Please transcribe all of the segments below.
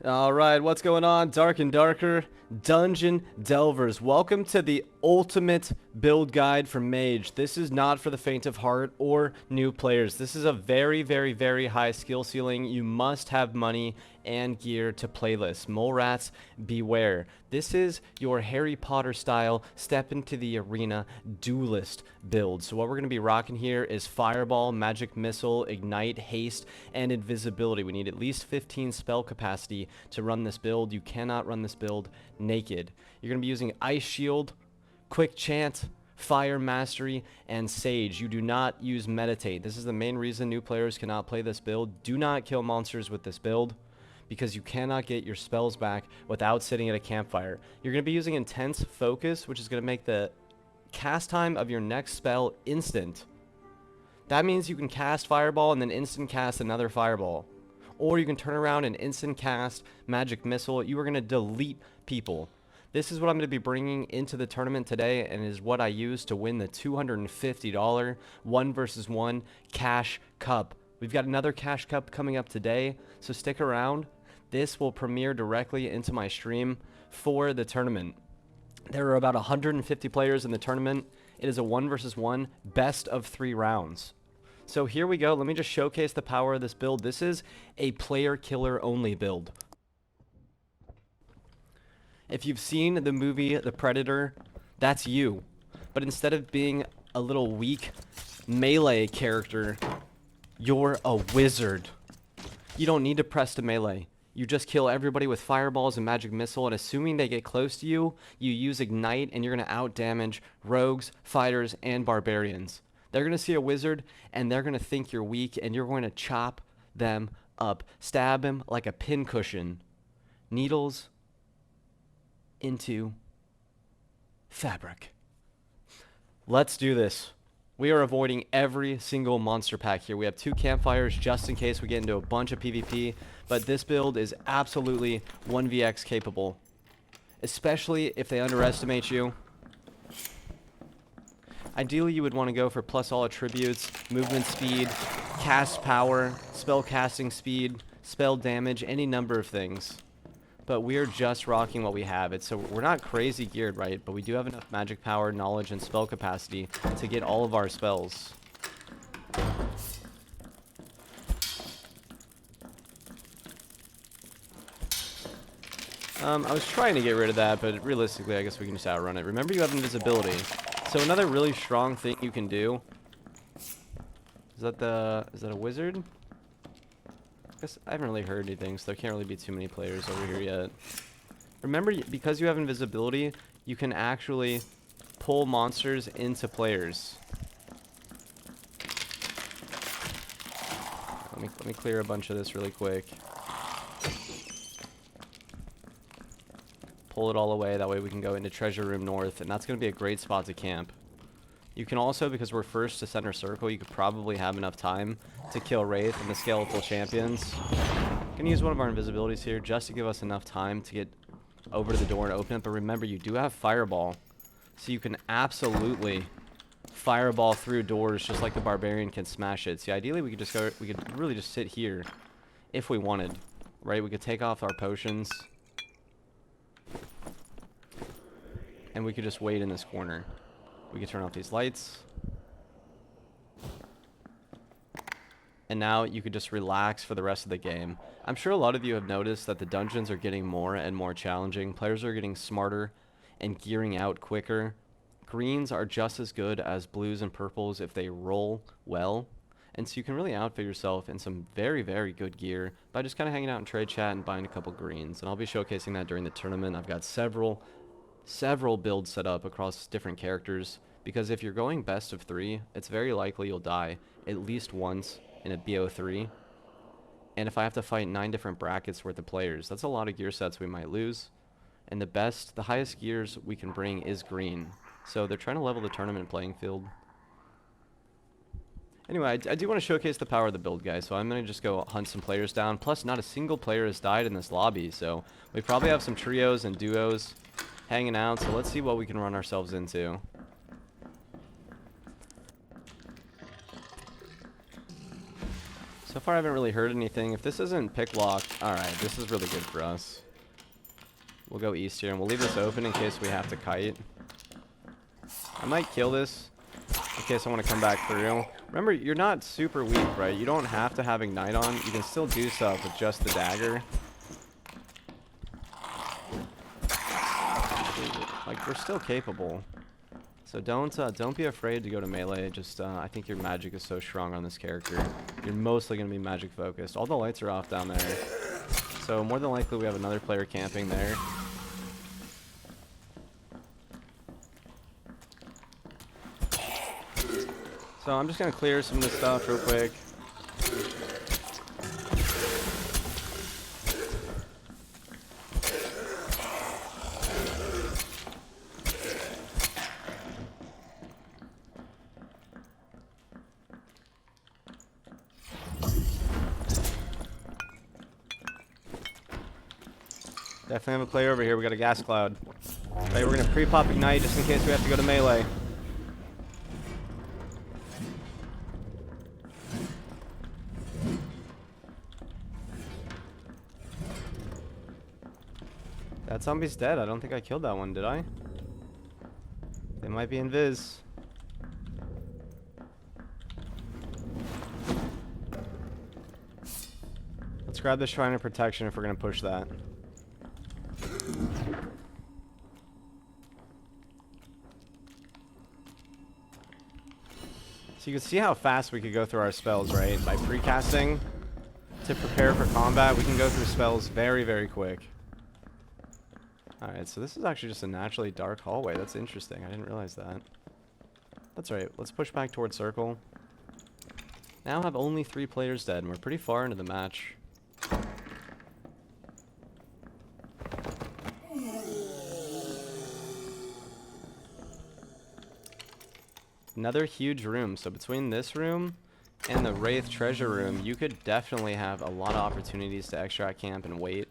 Alright, what's going on? Dark and Darker Dungeon Delvers. Welcome to the ultimate build guide for Mage. This is not for the faint of heart or new players. This is a very high skill ceiling. You must have money and gear to play this. Mole rats, beware. This is your Harry Potter style step into the arena duelist build. So what we're going to be rocking here is Fireball, Magic Missile, Ignite, Haste, and Invisibility. We need at least 15 spell capacity to run this build. You cannot run this build naked. You're going to be using Ice Shield, Quick Chant, Fire Mastery, and Sage. You do not use Meditate. This is the main reason new players cannot play this build. Do not kill monsters with this build, because you cannot get your spells back without sitting at a campfire. You're going to be using Intense Focus, which is going to make the cast time of your next spell instant. That means you can cast Fireball and then instant cast another Fireball. Or you can turn around and instant cast Magic Missile. You are going to delete people. This is what I'm going to be bringing into the tournament today, and is what I use to win the $250 1 versus 1 Cash Cup. We've got another Cash Cup coming up today, so stick around. This will premiere directly into my stream for the tournament. There are about 150 players in the tournament. It is a 1 versus 1 best of 3 rounds. So here we go. Let me just showcase the power of this build. This is a player killer only build. If you've seen the movie The Predator, that's you. But instead of being a little weak melee character, you're a wizard. You don't need to press to melee. You just kill everybody with fireballs and magic missile, and assuming they get close to you, you use ignite, and you're going to out-damage rogues, fighters, and barbarians. They're going to see a wizard, and they're going to think you're weak, and you're going to chop them up. Stab them like a pincushion. Needles into fabric. Let's do this. We are avoiding every single monster pack here. We have 2 campfires just in case we get into a bunch of PvP, but this build is absolutely 1vx capable, especially if they underestimate you. Ideally, you would want to go for plus all attributes, movement speed, cast power, spell casting speed, spell damage, any number of things. But we're just rocking what we have. So we're not crazy geared, right? But we do have enough magic power, knowledge, and spell capacity to get all of our spells. I was trying to get rid of that, but realistically, I guess we can just outrun it. Remember, you have invisibility. So another really strong thing you can do. Is that a wizard? I guess I haven't really heard anything, so there can't really be too many players over here yet. Remember, because you have invisibility, you can actually pull monsters into players. Let me clear a bunch of this really quick. Pull it all away, that way we can go into Treasure Room North, and that's going to be a great spot to camp. You can also, because we're first to center circle, you could probably have enough time to kill Wraith and the Skeletal Champions. I'm going to use one of our invisibilities here just to give us enough time to get over to the door and open it, but remember, you do have Fireball, so you can absolutely Fireball through doors just like the Barbarian can smash it. See, ideally we could really just sit here if we wanted, right? We could take off our potions, and we could just wait in this corner. We could turn off these lights. And now you could just relax for the rest of the game. I'm sure a lot of you have noticed that the dungeons are getting more and more challenging. Players are getting smarter and gearing out quicker. Greens are just as good as blues and purples if they roll well. And so you can really outfit yourself in some very good gear by just kind of hanging out in trade chat and buying a couple greens. And I'll be showcasing that during the tournament. I've got several builds set up across different characters, because if you're going best of 3, it's very likely you'll die at least once in a BO3. And if I have to fight 9 different brackets worth of players, that's a lot of gear sets we might lose. And the highest gears we can bring is green. So they're trying to level the tournament playing field. Anyway, I do want to showcase the power of the build, guys, so I'm going to just go hunt some players down. Plus, not a single player has died in this lobby, so we probably have some trios and duos hanging out, so let's see what we can run ourselves into. So far I haven't really heard anything. If this isn't pick locked, alright, this is really good for us. We'll go east here, and we'll leave this open in case we have to kite. I might kill this in case I want to come back through. Remember, you're not super weak, right? You don't have to have Ignite on. You can still do stuff with just the dagger. Like, we're still capable. So don't be afraid to go to melee. Just, I think your magic is so strong on this character. You're mostly going to be magic focused. All the lights are off down there. So more than likely we have another player camping there. So I'm just going to clear some of this stuff real quick. Definitely have a player over here. We got a gas cloud. Right, we're going to pre-pop Ignite just in case we have to go to melee. That zombie's dead. I don't think I killed that one, did I? They might be invis. Let's grab the Shrine of Protection if we're going to push that. So you can see how fast we could go through our spells, right? By precasting to prepare for combat, we can go through spells very, very quick. Alright, so this is actually just a naturally dark hallway. That's interesting. I didn't realize that. That's right. Let's push back towards circle. Now have only 3 players dead, and we're pretty far into the match. Another huge room. So between this room and the Wraith treasure room, you could definitely have a lot of opportunities to extract camp and wait.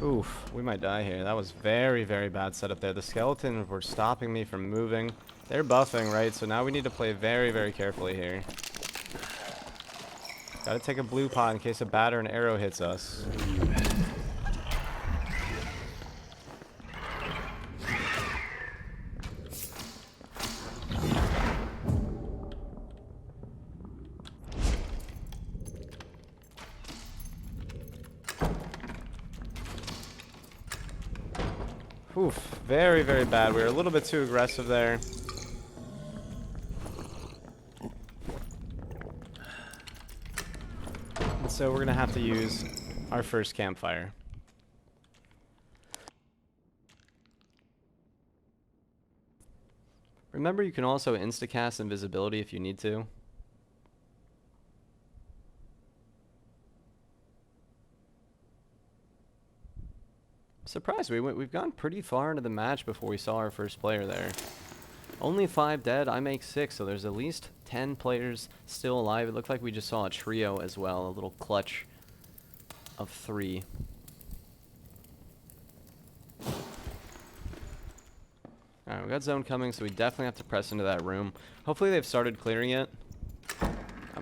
Oof, we might die here. That was very, very bad setup there. The skeletons were stopping me from moving. They're buffing, right? So now we need to play very, very carefully here. Gotta take a blue pot in case a bat or an arrow hits us. Oof, very, very bad. We were a little bit too aggressive there. And so we're going to have to use our first campfire. Remember, you can also instacast invisibility if you need to. Surprised, we've gone pretty far into the match before we saw our first player there. Only 5 dead, I make 6, so there's at least 10 players still alive. It looked like we just saw a trio as well, a little clutch of 3. Alright, we got zone coming, so we definitely have to press into that room. Hopefully they've started clearing it.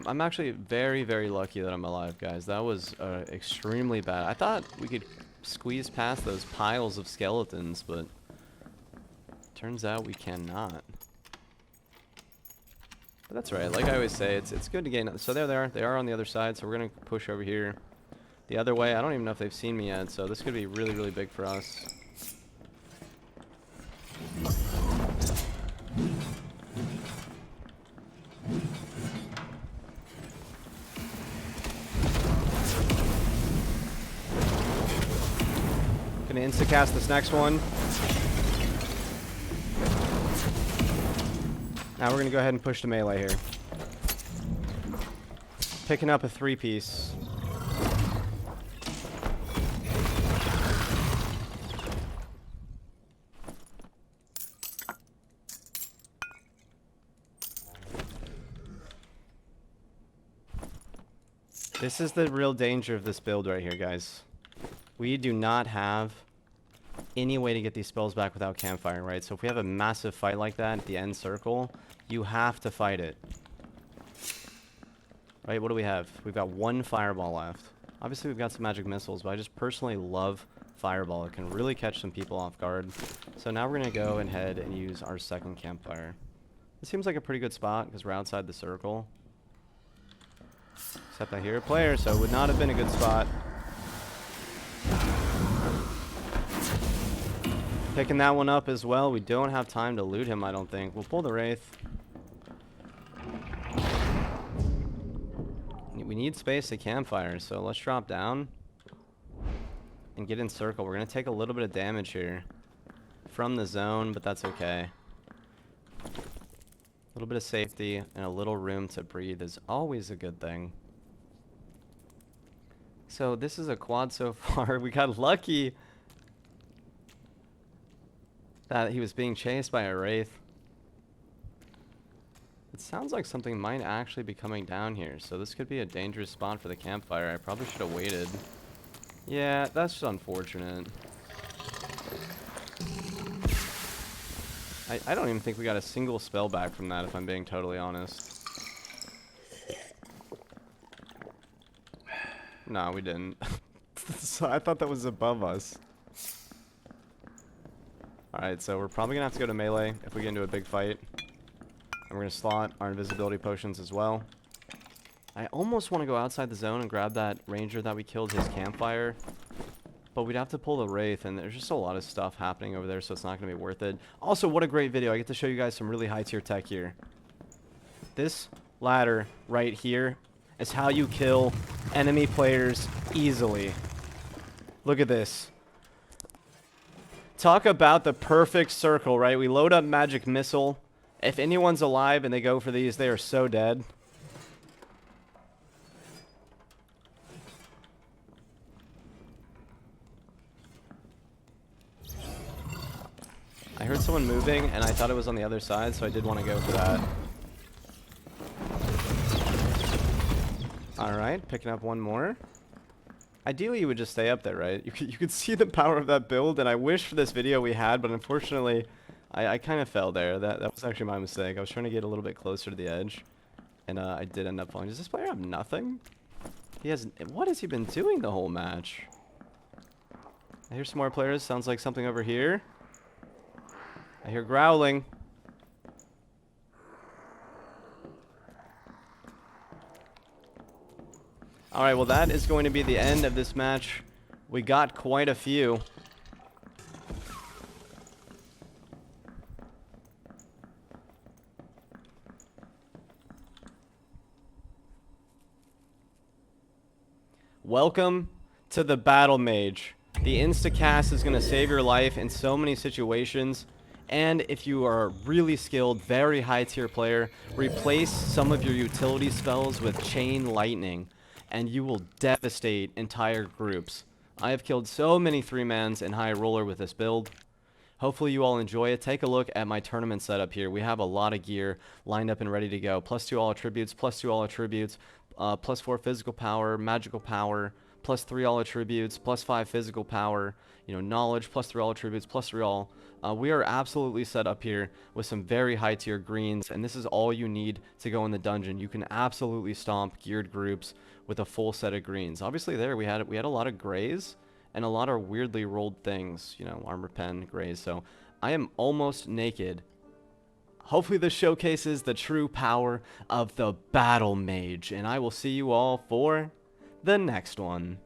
I'm actually very, very lucky that I'm alive, guys. That was extremely bad. I thought we could squeeze past those piles of skeletons, but turns out we cannot. But that's right. Like I always say, it's good to gain. So there they are. They are on the other side, so we're going to push over here the other way. I don't even know if they've seen me yet, so this could be really, really big for us. Gonna instacast this next one. Now we're going to go ahead and push to melee here. Picking up a 3-piece. This is the real danger of this build right here, guys. We do not have any way to get these spells back without Campfire, right? So if we have a massive fight like that at the end circle, you have to fight it. Right, what do we have? We've got 1 fireball left. Obviously we've got some magic missiles, but I just personally love fireball. It can really catch some people off guard. So now we're going to go ahead and use our second Campfire. This seems like a pretty good spot because we're outside the circle. Except I hear a player, so it would not have been a good spot. Picking that one up as well. We don't have time to loot him, I don't think. We'll pull the Wraith. We need space to Campfire, so let's drop down and get in circle. We're going to take a little bit of damage here from the zone, but that's okay. A little bit of safety and a little room to breathe is always a good thing. So this is a quad so far. We got lucky that he was being chased by a Wraith. It sounds like something might actually be coming down here, so this could be a dangerous spot for the Campfire. I probably should have waited. Yeah, that's just unfortunate. I don't even think we got a single spell back from that, if I'm being totally honest. No, we didn't. So I thought that was above us. Alright, so we're probably going to have to go to melee if we get into a big fight. And we're going to slot our invisibility potions as well. I almost want to go outside the zone and grab that ranger that we killed, his Campfire. But we'd have to pull the Wraith, and there's just a lot of stuff happening over there, so it's not going to be worth it. Also, what a great video. I get to show you guys some really high-tier tech here. This ladder right here is how you kill enemy players easily. Look at this. Talk about the perfect circle, right? We load up magic missile. If anyone's alive and they go for these, they are so dead. I heard someone moving, and I thought it was on the other side, so I did want to go for that. Alright, picking up one more. Ideally, you would just stay up there, right? You could see the power of that build, and I wish for this video we had, but unfortunately, I kind of fell there. That was actually my mistake. I was trying to get a little bit closer to the edge, and I did end up falling. Does this player have nothing? He has... What has he been doing the whole match? I hear some more players. Sounds like something over here. I hear growling. Alright, well that is going to be the end of this match. We got quite a few. Welcome to the BattleMage. The instacast is going to save your life in so many situations. And if you are a really skilled, very high tier player, replace some of your utility spells with Chain Lightning, and you will devastate entire groups. I have killed so many 3-mans and high roller with this build. Hopefully you all enjoy it. Take a look at my tournament setup here. We have a lot of gear lined up and ready to go. +2 all attributes, +2 all attributes, +4 physical power, magical power, +3 all attributes, +5 physical power, you know, knowledge, +3 all attributes, +3 all. We are absolutely set up here with some very high tier greens, and this is all you need to go in the dungeon. You can absolutely stomp geared groups with a full set of greens. Obviously there we had a lot of grays and a lot of weirdly rolled things, you know, armor pen, grays. So I am almost naked. Hopefully this showcases the true power of the BattleMage, and I will see you all for the next one.